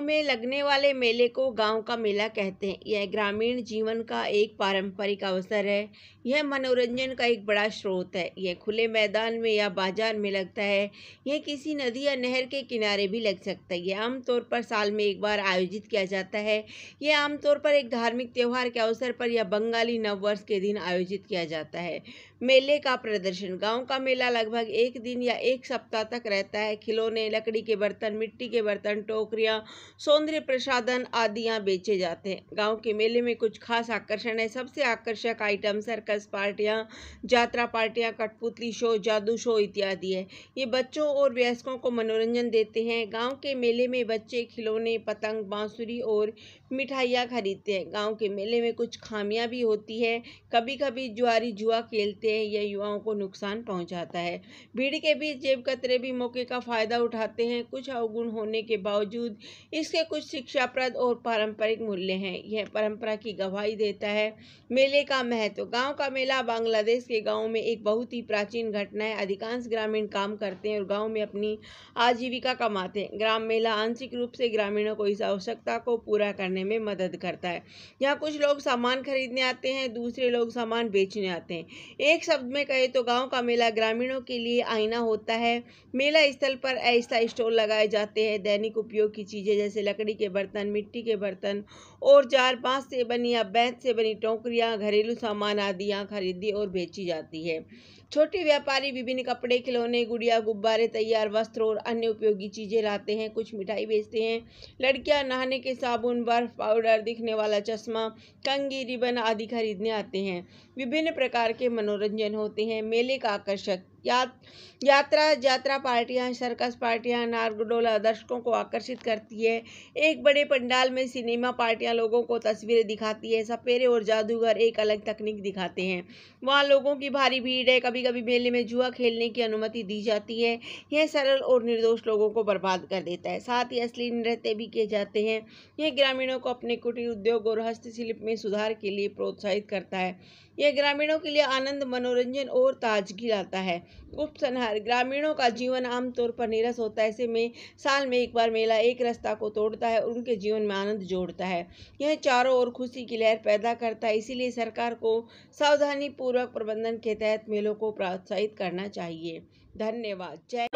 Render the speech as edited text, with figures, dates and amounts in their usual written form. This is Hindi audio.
में लगने वाले मेले को गांव का मेला कहते हैं। यह ग्रामीण जीवन का एक पारंपरिक अवसर है। यह मनोरंजन का एक बड़ा स्रोत है। यह खुले मैदान में या बाजार में लगता है। यह किसी नदी या नहर के किनारे भी लग सकता है। यह आमतौर पर साल में एक बार आयोजित किया जाता है। यह आमतौर पर एक धार्मिक त्योहार के अवसर पर या बंगाली नववर्ष के दिन आयोजित किया जाता है। मेले का प्रदर्शन। गांव का मेला लगभग एक दिन या एक सप्ताह तक रहता है। खिलौने, लकड़ी के बर्तन, मिट्टी के बर्तन, टोकरियां, सौंदर्य प्रसाधन आदि यहाँ बेचे जाते हैं। गांव के मेले में कुछ खास आकर्षण है। सबसे आकर्षक आइटम सर्कस पार्टियां, यात्रा पार्टियां, कठपुतली शो, जादू शो इत्यादि है। ये बच्चों और वयस्कों को मनोरंजन देते हैं। गांव के मेले में बच्चे खिलौने, पतंग, बांसुरी और मिठाइयाँ खरीदते हैं। गांव के मेले में कुछ खामियां भी होती है। कभी कभी जुआरी जुआ खेलते हैं। यह युवाओं को नुकसान पहुंचाता है। भीड़ के बीच जेब कतरे भी मौके का फायदा उठाते हैं। कुछ अवगुण होने के बावजूद इसके कुछ शिक्षाप्रद और पारंपरिक मूल्य हैं। यह परंपरा की गवाही देता है। मेले का महत्व। गांव का मेला बांग्लादेश के गांवों में एक बहुत ही प्राचीन घटना है। अधिकांश ग्रामीण काम करते हैं और गांव में अपनी आजीविका कमाते हैं। ग्राम मेला आंशिक रूप से ग्रामीणों को इस आवश्यकता को पूरा करने में मदद करता है। यहाँ कुछ लोग सामान खरीदने आते हैं, दूसरे लोग सामान बेचने आते हैं। एक शब्द में कहे तो गांव का मेला ग्रामीणों के लिए आईना होता है। मेला स्थल पर ऐसा स्टॉल लगाए जाते हैं। दैनिक उपयोग की चीजें जैसे लकड़ी के बर्तन, मिट्टी के बर्तन, औजार, बांस से बनी या बेंत से बनी टोकरियां, घरेलू सामान आदि यहाँ खरीदी और बेची जाती है। छोटे व्यापारी विभिन्न कपड़े, खिलौने, गुड़िया, गुब्बारे, तैयार वस्त्र और अन्य उपयोगी चीजें लाते हैं। कुछ मिठाई बेचते हैं। लड़कियां नहाने के साबुन, बर्फ पाउडर, दिखने वाला चश्मा, कंघी, रिबन आदि खरीदने आते हैं। विभिन्न प्रकार के मनोरंजन होते हैं। मेले का आकर्षक। यात्रा पार्टियां, सर्कस पार्टियां, नारगोडोला दर्शकों को आकर्षित करती है। एक बड़े पंडाल में सिनेमा पार्टियां लोगों को तस्वीरें दिखाती है। सपेरे और जादूगर एक अलग तकनीक दिखाते हैं। वहाँ लोगों की भारी भीड़ है। कभी कभी मेले में जुआ खेलने की अनुमति दी जाती है। यह सरल और निर्दोष लोगों को बर्बाद कर देता है। साथ ही असली नृत्य भी किए जाते हैं। यह ग्रामीणों को अपने कुटीर उद्योग और हस्तशिल्प में सुधार के लिए प्रोत्साहित करता है। यह ग्रामीणों के लिए आनंद, मनोरंजन और ताजगी लाता है। उपसंहार। ग्रामीणों का जीवन आमतौर पर नीरस होता है। ऐसे में साल में एक बार मेला एक रास्ता को तोड़ता है और उनके जीवन में आनंद जोड़ता है। यह चारों ओर खुशी की लहर पैदा करता है। इसीलिए सरकार को सावधानी पूर्वक प्रबंधन के तहत मेलों को प्रोत्साहित करना चाहिए। धन्यवाद। जय।